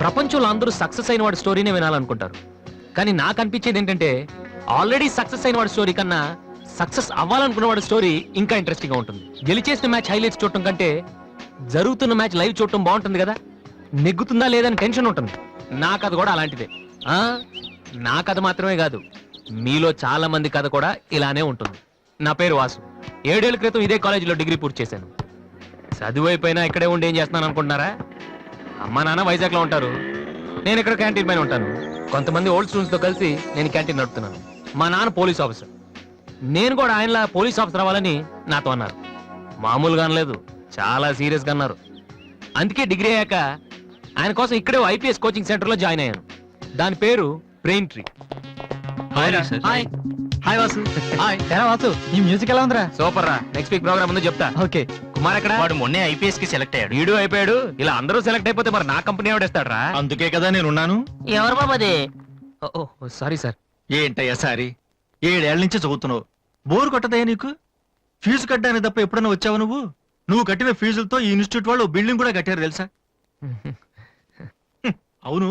ప్రపంచంలో అందరూ సక్సెస్ అయిన వాడి స్టోరీనే వినాలనుకుంటారు, కానీ నాకు అనిపించేది ఏంటంటే ఆల్రెడీ సక్సెస్ అయిన వాడి స్టోరీ కన్నా సక్సెస్ అవ్వాలనుకున్న వాడి స్టోరీ ఇంకా ఇంట్రెస్టింగ్ గా ఉంటుంది. గెలిచేసిన మ్యాచ్ హైలైట్స్ చూడటం కంటే జరుగుతున్న మ్యాచ్ లైవ్ చూడటం బాగుంటుంది కదా. నెగ్గుతుందా లేదని టెన్షన్ ఉంటుంది. నా కథ కూడా అలాంటిదే. నా కథ మాత్రమే కాదు, మీలో చాలా మంది కథ కూడా ఇలానే ఉంటుంది. నా పేరు వాసు. 7 ఏళ్ల క్రితం ఇదే కాలేజీలో డిగ్రీ పూర్తి చేశాను. చదువు అయిపోయినా ఇక్కడే ఉండి ఏం చేస్తున్నాను అనుకుంటున్నారా? అమ్మా నాన్న వైజాగ్ లో ఉంటారు, నేను ఇక్కడ క్యాంటీన్ పైన ఉంటాను. కొంతమంది ఓల్డ్ స్టూడెంట్స్ తో కలిసి నేను క్యాంటీన్ నడుపుతున్నాను. మా నాన్న పోలీస్ ఆఫీసర్, నేను కూడా ఆయనలా పోలీస్ ఆఫీసర్ అవ్వాలని నాతో అన్నారు. మామూలుగా అనలేదు, చాలా సీరియస్ గా అన్నారు. అందుకే డిగ్రీ అయ్యాక ఆయన కోసం ఇక్కడే ఐపీఎస్ కోచింగ్ సెంటర్ లో జాయిన్ అయ్యాను. దాని పేరు brain tree. Hi Vasu. Hi. ఎలా వాసు, ఈ మ్యూజిక్ ఎలా ఉందిరా? సూపర్ రా. నెక్స్ట్ వీక్ ప్రోగ్రామ్ ఉందో చెప్తా. ఓకే. కుమార్ ఎక్కడ? వాడు మొన్నే ఐపీఎస్ కి సెలెక్ట్ అయ్యాడు. వీడు అయిపోయాడు. ఇలా అందరూ సెలెక్ట్ అయిపోతే మరి నా కంపెనీ ఎవడేస్తాడు రా? అందుకే కదా నేనున్నాను. ఎవరు బాబది? Sorry sir. ఏంటయ్యా సారీ? 7 ఏళ్ల నుంచి చదువుతున్నావు, బోరు కొట్టదయ్యా నీకు? ఫీజు కట్టడానికి తప్ప ఎప్పుడన్నా వచ్చావు నువ్వు? నువ్వు కట్టిన ఫీజులతో ఈ ఇన్స్టిట్యూట్ వాళ్ళు బిల్డింగ్ కూడా కట్టారు తెలుసా? అవును,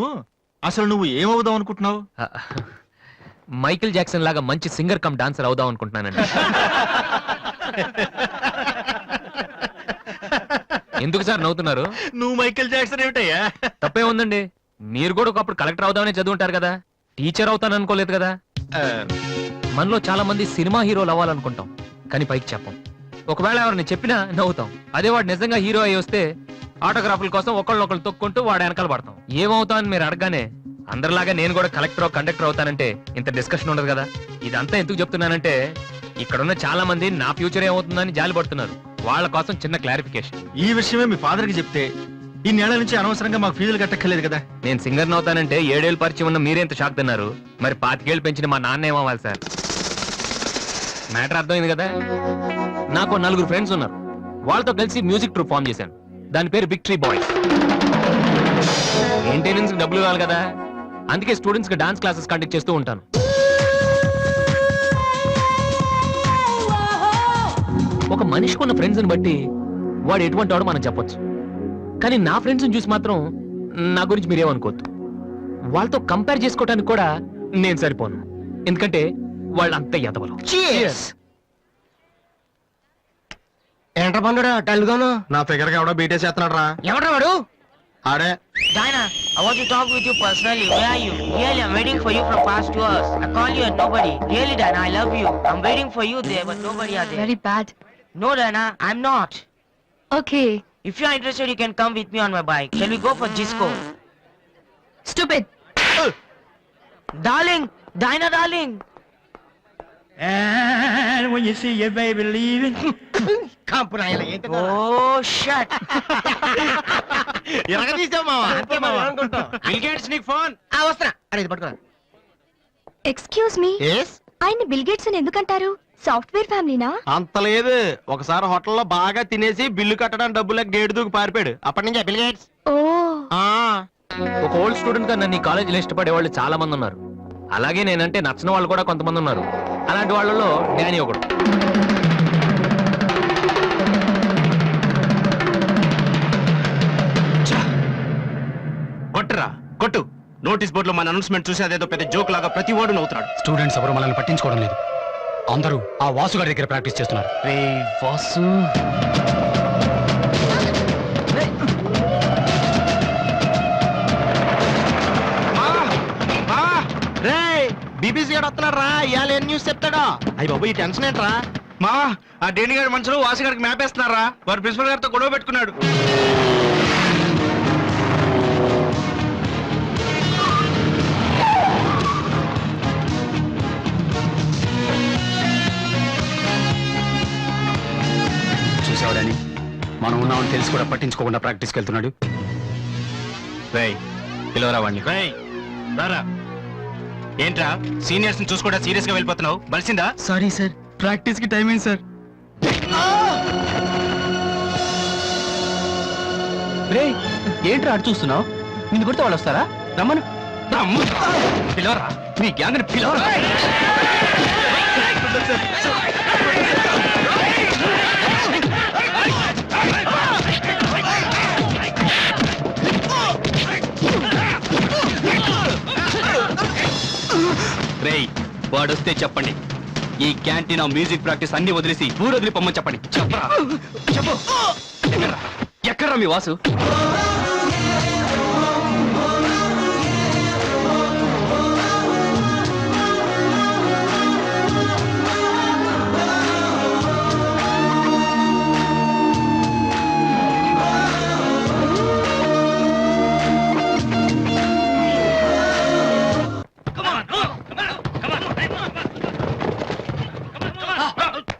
అసలు నువ్వు ఏమవుదాం అనుకుంటున్నావు? మైకేల్ జాక్సన్ లాగా మంచి సింగర్ కమ్ డాన్సర్ అవుదాం అనుకుంటున్నానండి. ఎందుకు సార్ నవ్వుతున్నారు? నువ్వు మైకేల్ జాక్సన్ ఏమిటయ్యా? తప్పే ఉందండి. మీరు కూడా ఒకప్పుడు కలెక్టర్ అవుదామని చదువుంటారు కదా, టీచర్ అవుతాను అనుకోలేదు కదా. మనలో చాలా మంది సినిమా హీరోలు అవ్వాలనుకుంటాం, కానీ పైకి చెప్పం. ఒకవేళ ఎవరిని చెప్పినా నవ్వుతాం. అదే వాడు నిజంగా హీరో అయ్యి వస్తే ఆటోగ్రాఫ్ల కోసం ఒకళ్ళొకళ్ళు తొక్కుంటూ వాడు వెనకాల పడతాం. ఏమవుతామని మీరు అడగానే అందరిలాగా నేను కూడా కలెక్టర్ కండక్టర్ అవుతానంటే ఇంత డిస్కషన్ ఉండదు కదా. ఇదంతా ఎందుకు చెప్తున్నానంటే ఇక్కడున్న చాలా మంది నా ఫ్యూచర్ ఏమవుతుందని జాలి పడుతున్నారు. వాళ్ళ కోసం చిన్న క్లారిఫికేషన్. ఈ విషయమే మీ ఫాదర్ కి చెప్తే ఇన్నేళ్ల నుంచి అనవసరంగా మాకు ఫీజులు కట్టక్కర్లేదు కదా. నేను సింగర్ అవుతానంటే 7 ఏళ్ళు పరిచయం ఉన్న మీరెంత షాక్ తిన్నారు, మరి 25 ఏళ్ళు పెంచిన మా నాన్న ఏమవ్వాలి సార్? మ్యాటర్ అర్థమైంది కదా. నాకు 4 ఫ్రెండ్స్ ఉన్నారు, వాళ్ళతో కలిసి మ్యూజిక్ ట్రూప్ ఫామ్ చేశాను. దాని పేరు బిగ్ ట్రీ బాయ్స్. మెయింటెనెన్స్ డబ్బులు కావాలి కదా, అందుకే స్టూడెంట్స్ కి డాన్స్ క్లాసెస్ కండక్ట్ చేస్తూ ఉంటాను. ఒక మనిషికి ఉన్న ఫ్రెండ్స్ ని బట్టి వాడు ఎటువంటి వాడు మనం చెప్పొచ్చు, కానీ నా ఫ్రెండ్స్ ని చూసి మాత్రం నా గురించి మీరేమనుకోవద్దు. వాళ్ళతో కంపేర్ చేసుకోవడానికి కూడా నేను సరిపోను, ఎందుకంటే వాళ్ళు అంత ఎదవలు. ఏంట్రా పండురా టల్గాను? నా ఫిగర్ ఎవడో బీటే చేస్తున్నాడు రా. ఎవడ్రా వాడు? ఆడే. Diana, I want to talk with you personally. Where are you? Really, I'm waiting for you from past 2 hours. I call you and nobody. Really, Diana, I love you. I'm waiting for you there, but nobody are there. Very bad. No, Diana, I'm not. Okay. If you're interested, you can come with me on my bike. Shall we go for disco? Stupid. Darling, Diana, darling. And when you see your baby leaving. Oh, shut. Excuse me. ఆయన bill gates అని ఎందుకంటారు? Software ఫ్యామిలీనా? అంత లేదు, ఒకసారి హోటల్లో బాగా తినేసి bill కట్టడానికి డబ్బులకు గేటు దూకి పారిపోయాడు. అప్పటి నుంచి బిల్ గేట్స్. ఓ. ఒక ఓల్డ్ స్టూడెంట్ గా నన్ను ఈ కాలేజీలో ఇష్టపడే వాళ్ళు చాలా మంది ఉన్నారు. అలాగే నేనంటే నచ్చిన వాళ్ళు కూడా కొంతమంది ఉన్నారు. అలాంటి వాళ్ళలో డానీ ఒకడు. కొట్టురా కొట్టు. నోటీస్ బోర్డులో మన అనౌన్స్మెంట్ చూసి అదేదో పెద్ద జోక్ లాగా ప్రతి వాడు నవ్వుతాడు. స్టూడెంట్స్ ఎవరు మనల్ని పట్టించుకోవడం లేదు, అందరూ ఆ వాసు గారి దగ్గర ప్రాక్టీస్ చేస్తున్నారు. వాసు బీబీసీ గారు వస్తున్నాడు రా, ఇవాళ ఏం న్యూస్ చెప్తాడా? అయ్యి బాబు ఈ టెన్షన్ ఏంట్రా? మా ఆ డేని గారి మనుషులు వాసు గారికి మ్యాప్ వేస్తున్నారా? వారు ప్రిన్సిపల్ గారితో గొడవ పెట్టుకున్నాడు. చూసావడాని మనం ఉన్నామని తెలిసి కూడా పట్టించుకోకుండా ప్రాక్టీస్కి వెళ్తున్నాడు. పిలవరా వాడిని. రారా. ఏంట్రా సీనియర్స్ ని చూసి కూడా సీరియస్ గా వెళ్ళిపోతున్నావు? బలిసిందా? సారీ సార్, ప్రాక్టీస్ కి టైం అయింది సార్. ఏంట్రా అటు చూస్తున్నావు? నిన్ను కొడితే వాళ్ళు వస్తారా? రమ్మను. పిలవరా, నీ గ్యాంగ్ ని పిలవరా. వాడొస్తే చెప్పండి. ఈ క్యాంటీన్ మ్యూజిక్ ప్రాక్టీస్ అన్ని వదిలేసి ఊరు వదిలి పొమ్మని చెప్పండి. చెప్పరా చెప్పు. ఎక్కడ్రా మీ వాసు?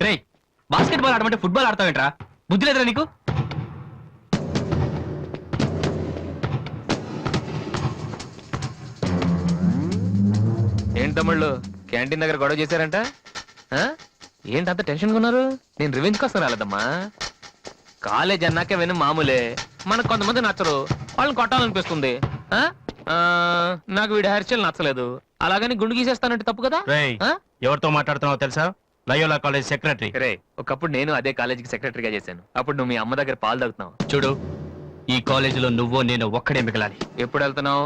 రే, బాస్కెట్ బాల్ ఆడమంటే ఫుట్బాల్ ఆడతావేంట్రా? బుద్ధి లేదురా నీకు? ఏంటి తమ్ముళ్ళు క్యాంటీన్ దగ్గర గొడవ చేశారంట? ఆ? ఏంటి అంత టెన్షన్ ఉన్నారు? నేను రివెంజ్ కోసం రాలేదమ్మా. కాలేజ్ అన్నాకే విని మామూలే. మనకు కొంతమంది నచ్చరు, వాళ్ళని కొట్టాలనిపిస్తుంది. ఆ? ఆ, నాకు వీడి హెయిర్ స్టైల్ నచ్చలేదు, అలాగని గుండు గీసేస్తానంటే తప్పు కదా? రేయ్, ఆ? ఎవరితో మాట్లాడుతున్నావు తెలుసా? Loyola college secretary. రే, ఒకప్పుడు నేను అదే కాలేజీకి సెక్రటరీగా చేశాను. అప్పుడు నువ్వు మీ అమ్మ దగ్గర పాలు తాగుతున్నావు. చూడు, ఈ కాలేజీలో నువ్వు నేను ఒక్కడే మిగలాలి. ఎప్పుడు వెళ్తున్నావు?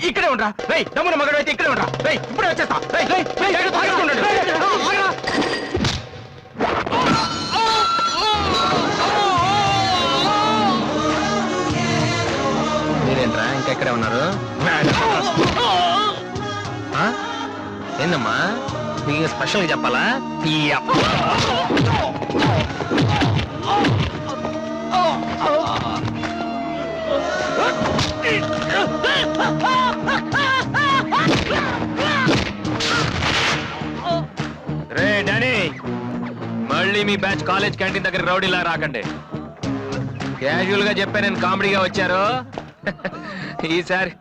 ఇక్కడే ఉండరా? రేయ్, తమ్ముడు మగడు అయితే ఇక్కడే ఉండరా? రేయ్, ఇప్పుడే వచ్చేస్తా. రేయ్, రేయ్, రేయ్, జాగ్రత్తగా ఉండండి. రేయ్, రేయ్, ఆగరా. మీరేంట్రా ఇంకా ఇక్కడే ఉన్నారు? ఆ? ఏందమ్మా, మీకు స్పెషల్గా చెప్పాలా? రే డానీ, మళ్ళీ మీ బ్యాచ్ కాలేజ్ క్యాంటీన్ దగ్గర రౌడీలా రాకండి. క్యాజువల్ గా చెప్పా, నేను కామెడీగా వచ్చారు. ఈసారి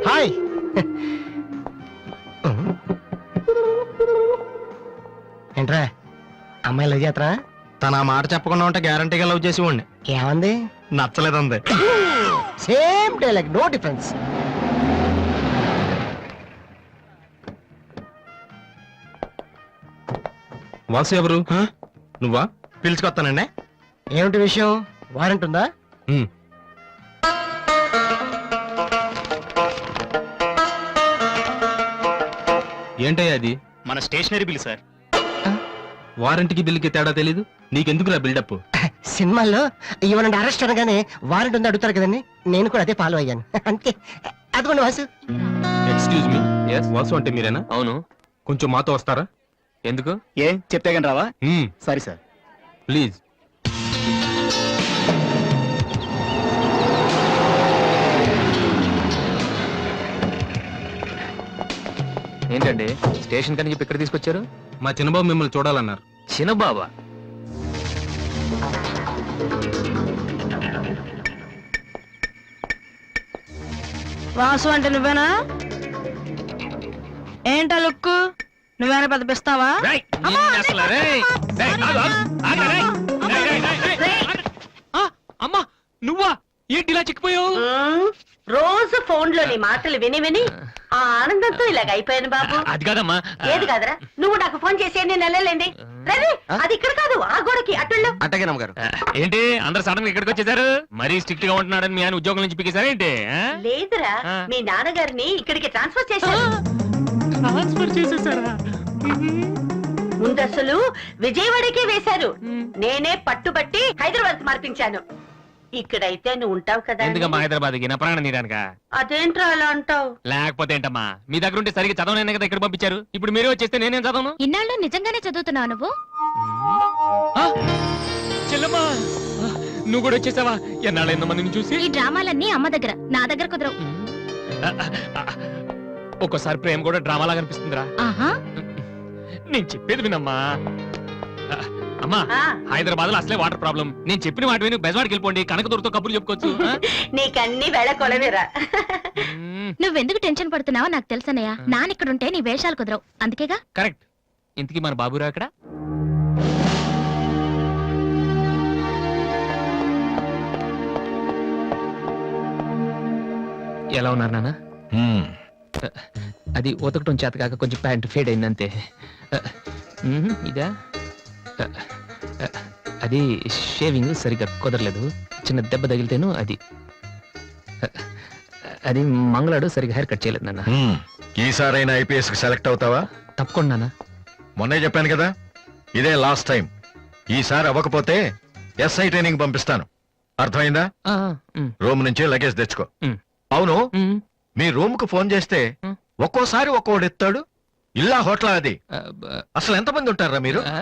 హాయ్. ఏంట్రా అమ్మాయి లవ్ చేతరా? తన ఆ మాట చెప్పకుండా ఉంటే గ్యారంటీగా లవ్ చేసి ఉండి. ఏమంది? నచ్చలేదంది. Same dialogue, no difference. Vasu ఎవరు? నువ్వా? పిలుచుకొస్తానండి. ఏమిటి విషయం? వారెంట్ ఉందా? ఏంటయ్యా అది? మన స్టేషనరీ బిల్ సార్. వారంటీకి బిల్లుకి తేడా తెలీదు నీకెందుకురా బిల్డప్? సినిమాల్లో ఇవ్వనండి అరెస్ట్ అనగానే వారెంట్ ఉందా అడుగుతారు కదండి, నేను కూడా అదే ఫాలో అయ్యాను. అంతే. అదిగోండి Vasu. Excuse me, Yes? Vasu అంటే మీరేనా? అవును. కొంచెం మాతో వస్తారా? ఎందుకు? ఏ చెప్తే కానీ రావా? Sorry sir. ప్లీజ్. ఏంటండి స్టేషన్ కని చెప్పి ఇక్కడ తీసుకొచ్చారు? మా చిన్నబాబు మిమ్మల్ని చూడాలన్నారు. చిన్నబాబా? వాసు అంటే నువ్వేనా? ఏంటా లుక్కు? నువ్వేనా పెద్ద పిస్తావా? రేయ్, నిన్ను అసలు, రేయ్. రేయ్, ఆగు, ఆగు, ఆగు, రేయ్. రేయ్, రేయ్, రేయ్, రేయ్, ఆగు. ఆ, అమ్మా, నువ్వా? ఏంటి ఇలా చిక్కిపోయావు? రోజు ఫోన్ లో నీ మాటలు విని విని ఆ ఆనందంతో ఇలాగ అయిపోయాను బాబు. అది కాదమ్మా. ఏది కాదరా, నువ్వు నాకు ఫోన్ చేసి నేను వెళ్ళలేండి. రవి, అది ఇక్కడ కాదు, ఆ గోడకి అటుళ్ళు. అట్టగే నమ్మగారు. ఏంటి అందరు సడన్ గా ఇక్కడికి వచ్చేసారు? మరీ స్ట్రిక్ట్ గా ఉంటున్నాడని మీ ఆయన ఉద్యోగం నుంచి పికేసారా ఏంటి? లేదురా, మీ నాన్నగారిని ఇక్కడికి ట్రాన్స్ఫర్ చేశారు. ట్రాన్స్ఫర్ చేసేసారా? ముందసలు విజయవాడకే వేశారు. నేనే పట్టుబట్టి హైదరాబాద్ మార్పించాను. ఇక్కడైతే నువ్వు ఉంటావు కదా అని. ఎందుకమ్మా హైదరాబాద్కి నా ప్రాణం తీయడానిక? అదేంట్రా అలా అంటావు? లేకపోతే ఏంటమ్మా, మీ దగ్గర ఉంటే సరిగ్గా చదవనైనా కదా ఇక్కడ పంపించారు. ఇప్పుడు మీరే వచ్చేస్తే నేనేం చదవను? ఇన్నాళ్ళు నిజంగానే చదువుతున్నావు నువ్వు? ఆ! చెల్లమ్మా, ఆ, నువ్వు కూడా వచ్చేసావా? ఎన్నాళ్ళైందో మందిని చూసి. ఈ డ్రామాలన్నీ అమ్మ దగ్గర, నా దగ్గర కుదరవు. ఒక్కోసారి ప్రేమ కూడా డ్రామాలాగా అనిపిస్తుందిరా. ఆహా, నేను చెప్పేది వినమ్మా. అమ్మా, ఆ, హైదరాబాద్ లో అసలే వాటర్ ప్రాబ్లం. నేను చెప్పిన మాట విని బెజవాడికి వెళ్ళిపోండి, కనకదుర్తో కబుర్లు చెప్పుకోవచ్చు. ఆ? నీకన్నీ వేళ కొలవేరా. నువ్వెందుకు టెన్షన్ పడుతున్నావో నాకు తెలుసనయ్య. నానిక్కడుంటే నీ వేషాలు కుదరవు, అందుకేగా. కరెక్ట్. ఇంతకీ మన బాబురా అక్కడ? ఎలా ఉన్నారు నాన్న? అది ఉతకటం చేత కాక కొంచెం ప్యాంట్ ఫేడ్ అయింది అంతే. ఇదా? అది షేవింగ్ సరిగ్గా కుదరలేదు, చిన్న దెబ్బ తగిలితేను. అది మంగళాడు సరిగ్గా హెయిర్ కట్ చేయలేదు నాన్న. ఈసారైనా ఐపీఎస్ కి సెలెక్ట్ అవుతావా? తప్పకుండా నాన్న. మొన్నే చెప్పాను కదా, ఇదే లాస్ట్ టైం. ఈసారి అవ్వకపోతే ఎస్ఐ ట్రైనింగ్ పంపిస్తాను. అర్థమైందా? ఆ, ఉమ్, రూమ్ నుంచి లగేజ్ తెచ్చుకో. ఉమ్. అవును, ఉమ్, మీ రూమ్ కు ఫోన్ చేస్తే ఒక్కోసారి ఒక్కోడు ఎత్తాడు. ఇల్లా హోటల్ అది? ఆ, బ- అసలు ఎంతమంది ఉంటారా మీరు? ఆ,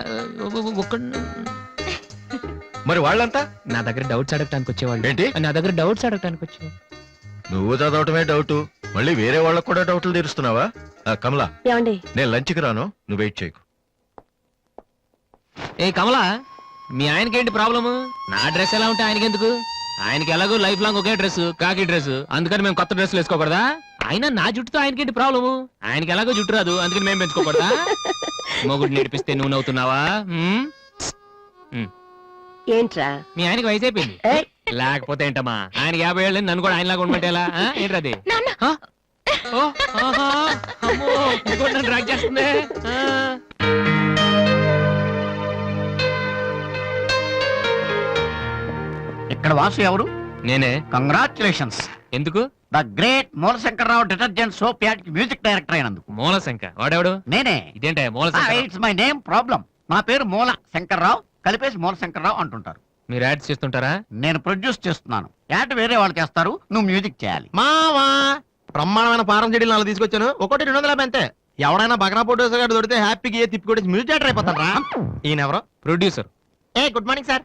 మరి వాళ్ళంతా నా దగ్గర డౌట్స్ అడగటానికి వచ్చేవాళ్ళు. ఏంటి? నా దగ్గర డౌట్స్ అడగటానికి వచ్చేవాళ్ళు. నువ్వు చదవటమే డౌట్, మళ్ళీ వేరే వాళ్ళకు కూడా డౌట్లు తీరుస్తున్నావా? కమలా, ఏమండి? నేను లంచ్కి రాను, నువ్వు వెయిట్ చేయకు. ఏ కమలా, మీ ఆయనకేంటి ప్రాబ్లము? నా డ్రెస్ ఎలా ఉంటే ఆయనకెందుకు? ఆయనకి ఎలాగో లైఫ్ లాంగ్ ఒకే డ్రెస్, కాకి డ్రెస్. అందుకని మేము కొత్త డ్రెస్లు వేసుకోకూడదా? ఆయన నా జుట్టుతో ఆయనకేంటి ప్రాబ్లము? ఆయనకి ఎలాగో జుట్టు రాదు, అందుకని మేము పెంచుకోకూడదా? మొగుడు నేర్పిస్తే నువ్వు నవ్వుతున్నావా? ఏంట్రా? మీ ఆయనకి వయసు అయిపోయింది. ఏయ్, లేకపోతే ఏంటమ్మా, ఆయన 50 ఏళ్ళు నన్ను కూడా ఆయనలాగా ఉండమంటే ఎలా? ఏంటది? నాన్న, నన్ను డ్రాగ్ చేస్తుంది. ఆ. ఇక్కడ వాసు ఎవరు? నేనే. కంగ్రాచులేషన్స్. ఎందుకు? The great Moolashankararao detergent soap ad కి మ్యూజిక్ డైరెక్టర్ అయినందుకు. మూలశంక వాడెవడు? నేనే. ఇదేంటే మూలశంక? It's my name problem. నా పేరు మూల శంకర్రావు, కలిపేసి మూలశంకర్రావు అంటుంటారు. మీరు యాడ్స్ చేస్తుంటారా? నేను ప్రొడ్యూస్ చేస్తున్నాను. యాడ్ వేరే వాళ్ళు చేస్తారు, నువ్వు మ్యూజిక్ చేయాలి. మావా బ్రహ్మాండమైన పారం చెడీలు నాలుగు తీసుకొచ్చాను. ఒకటి 250 అంతే. ఎవడైనా బగ్రా ప్రొడ్యూసర్ గారు దొరికితే హ్యాపీగా ఏ తిప్పి కొట్టి మ్యూజిక్ డైరెక్టర్ అయిపోతాను రా. ఈయన ఎవరో producer. A good morning sir.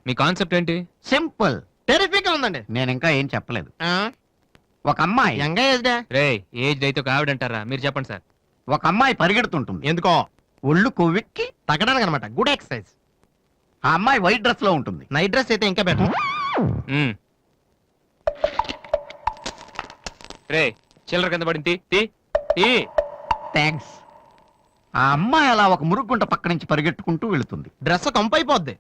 Me concept ఏంటి? సింపుల్. టెరిఫిక్ గా ఉందండి. నేను ఇంకా ఏం చెప్పలేదు. ఒక అమ్మాయి యంగ్ ఏజ్ రే, ఏజ్ అయితే ఒక ఆవిడ అంటారా? మీరు చెప్పండి సార్. ఒక అమ్మాయి పరిగెడుతుంటుంది. ఎందుకో? ఒళ్ళు కొవ్వెక్కి. తగ్గడానికి అనమాట. Good exercise. ఆ అమ్మాయి వైట్ డ్రెస్ లో ఉంటుంది. నైట్ డ్రెస్ అయితే ఇంకా బెటర్. మ్మ్. రే, చిల్లర కింద పడింది. తీ, తీ. థ్యాంక్స్. ఆ అమ్మాయి అలా ఒక మురుగుంట పక్క నుంచి పరిగెట్టుకుంటూ వెళుతుంది. డ్రెస్ కంపు అయిపోద్ది.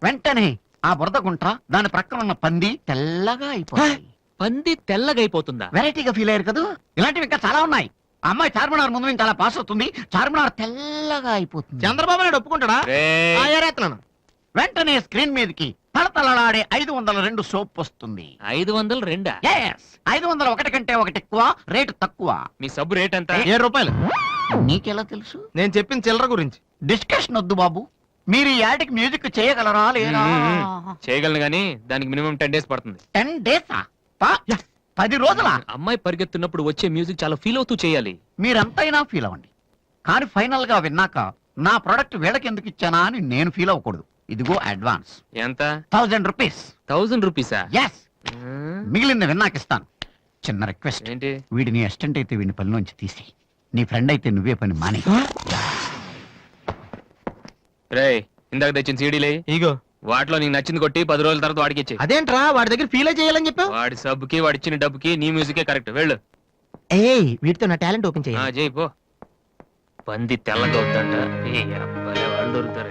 వెంటనే ఆ బురద గుంట, దాని ప్రక్కన ఉన్న పంది తెల్లగా అయిపోయింది. పంది తెల్లగా అయిపోతుందా? వెరైటీగా ఫీల్ అయ్యారు కదా. ఇలాంటివి ఇంకా చాలా ఉన్నాయి. ఆ అమ్మాయి చార్మినార్ ముందు నుంచి అలా పాస్ అవుతుంది, చార్మినార్ తెల్లగా అయిపోతుంది. చంద్రబాబు నాయుడు ఒప్పుకుంటాడా? రే, ఏరేస్తున్నాను. వెంటనే స్క్రీన్ మీదకి తళతళలాడే 502 సోప్ వస్తుంది. 502. Yes, 501 కంటే ఒకటి ఎక్కువ, రేటు తక్కువ. మీ సబ్బు రేట్ ఎంత? 7 రూపాయలు. నీకెలా తెలుసు? నేను చెప్పిన చిల్లర గురించి. డిస్కషన్ వద్దు బాబు. మీరు ఈ యాడ్కి మ్యూజిక్ చేయగలరా లేదా? చేయగలను గానీ దానికి మినిమం 10 days పడుతుంది. 10 days? 10 రోజుల? అమ్మాయి పరిగెత్తున్నప్పుడు వచ్చే మ్యూజిక్ చాలా ఫీల్ అవుతూ చేయాలి. మీరంతైనా ఫీల్ అవ్వండి, కానీ ఫైనల్ గా విన్నాక నా ప్రొడక్ట్ వీళ్ళకి ఎందుకు ఇచ్చానా అని నేను ఫీల్ అవ్వకూడదు. ఇదిగో అడ్వాన్స్. ఎంత? 1000 రూపీస్. 1000 రూపీసా? ఎస్. మిగిలింది విన్నాక ఇస్తాను. చిన్న రిక్వెస్ట్. ఏంటి? వీడి నీ అసిస్టెంట్ అయితే వీడిని పనిలోంచి తీసి, నీ ఫ్రెండ్ అయితే నువ్వే పని మానే. రే, ఇందాక తెచ్చిన సీడీలే ఇగో వాటిలో నీకు నచ్చింది కొట్టి 10 రోజుల తర్వాత వాడికి ఇచ్చే. అదేంట్రా వాడి దగ్గర ఫీల్ చేయాలని చెప్పావు? వాడి సబ్బుకి వాడి ఇచ్చిన డబ్బుకి నీ మ్యూజికే కరెక్ట్. వెళ్ళు. ఏయ్ వీటితో నా టాలెంట్ ఓపెన్ ఆ, చేయాలి. చేయి పో. పంది తెల్లగా అవుతుందంట. ఏ అబ్బాయి, వాళ్ళు దొరుకుతారు.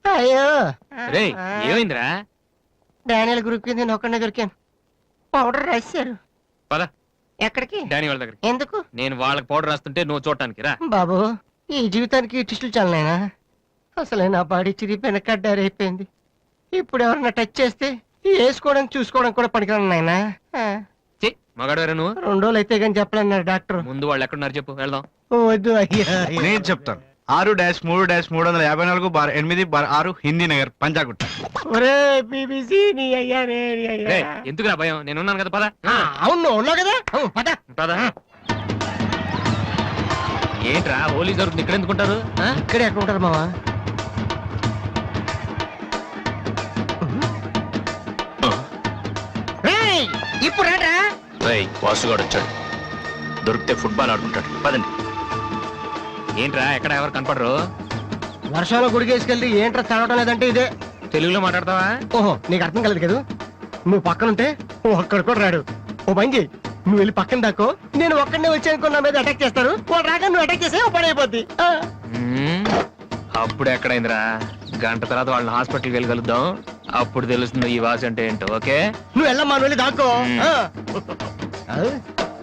అయ్యో రే, ఏమైందిరా? డానియల్ గ్రూప్ కింద నేను ఒక్కడే దొరికాను. పౌడర్ రాశారు. పద ఎక్కడికి? డానీ వాళ్ళ దగ్గరికి. ఎందుకు? నేను వాళ్ళకి పౌడర్ రాస్తుంటే నువ్వు చూడటానికి రా. బాబు ఈ జీవితానికి టిస్టులు చాలనైనా. అసలే నా బాడీ చిరిగిపోయిన కడ్డారైపోయింది. ఇప్పుడు ఎవరన్నా టచ్ చేస్తే వేసుకోవడానికి చూసుకోవడానికి కూడా పనికిరాను నాయనా. మగాడు నువ్వు 2 రోజులు అయితే కానీ చెప్పలేన్నారు డాక్టర్. ముందు వాళ్ళు ఎక్కడున్నారు చెప్పు వెళ్దాం. వద్దు అయ్యా. నేను చెప్తాను. 6-3-3-8/8/6 హిందీ నగర్ పంజాగుట్ట. ఒరే బీబీసీ నీ అయ్యా నీ అయ్యా. ఏయ్, ఎందుకురా భయం, నేనున్నాను కదా పద. అవును ఉన్నావు కదా, పద. పద. ఏంట్రా హోలీ జరుగుతుంది ఇక్కడ ఎందుకుంటారు? ఇక్కడే ఎక్కడ ఉంటారు మావా? ఇప్పుడు రా. వాసుగాడు వచ్చాడు, దొరికితే ఫుట్బాల్ ఆడుకుంటాడు. పదండి. ఏంట్రా ఎక్కడ ఎవరు కనపడరు? వర్షంలో గుడికేసుకెళ్ళి ఏంట్రా చదవటం లేదంటే ఇదే. తెలుగులో మాట్లాడతావా? ఓహో నీకు అర్థం కలదు కదా, నువ్వు పక్కనుంటే ఒక్కడ కూడా రాడు. ఓ పని చేయి, నువ్వు వెళ్ళి పక్కన దాకో, నేను ఒక్కడనే వచ్చానుకో నా మీద అటాక్ చేస్తారు. వాళ్ళు రాగా నువ్వు అటాక్ చేస్తే ఓ పని అయిపోద్ది. అప్పుడు ఎక్కడైందిరా, గంట తర్వాత వాళ్ళని హాస్పిటల్కి వెళ్ళి కలుద్దాం, అప్పుడు తెలుస్తుంది ఈ వాసి అంటే ఏంటో. ఓకే నువ్వు వెళ్ళమ్మా, నువ్వు వెళ్ళి దాక్కో.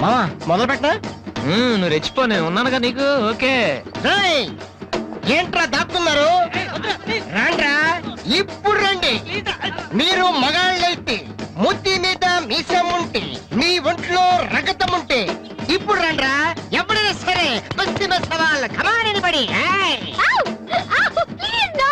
మావా మొదలు పెట్టా. నువ్వు రెచ్చిపో, నేను ఉన్నానుగా నీకు. ఓకే ఏంట్రా దాక్కున్నారు? రండ్రా, ఇప్పుడు రండి. మీరు మగాళ్ళైతే, ముత్తి మీద మీసం ఉంటే, మీ ఒంట్లో రగతం ఉంటే ఇప్పుడు రండ్రా. ఎవరైనా సరే బస్తీ సవాల్ కమానని పడి. Please no.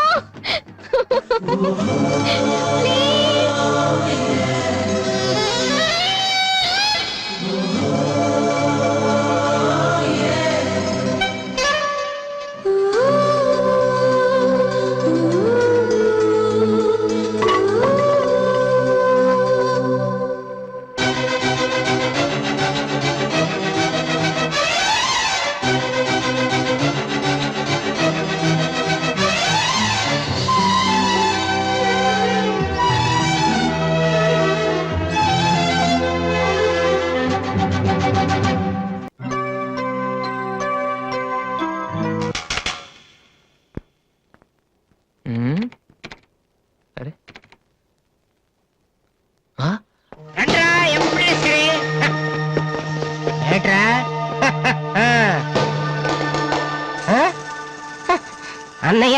అరే రండ్రా, ఎప్పుడే సరే. ఏంట్రా అన్నయ్య?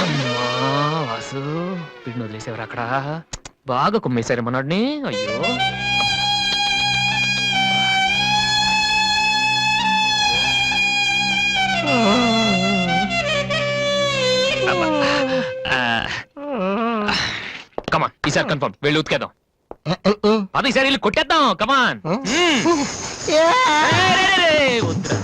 అమ్మా వాసు, వీడిని వదిలేసేవారు అక్కడ. బాగా కుమ్మేశారు మనోడిని. అయ్యో కమాన్, ఈసారి కన్ఫర్మ్ వెళ్ళి ఉతికేద్దాం. అది ఈసారి వెళ్ళి కొట్టేద్దాం. కమాన్. వద్దురా.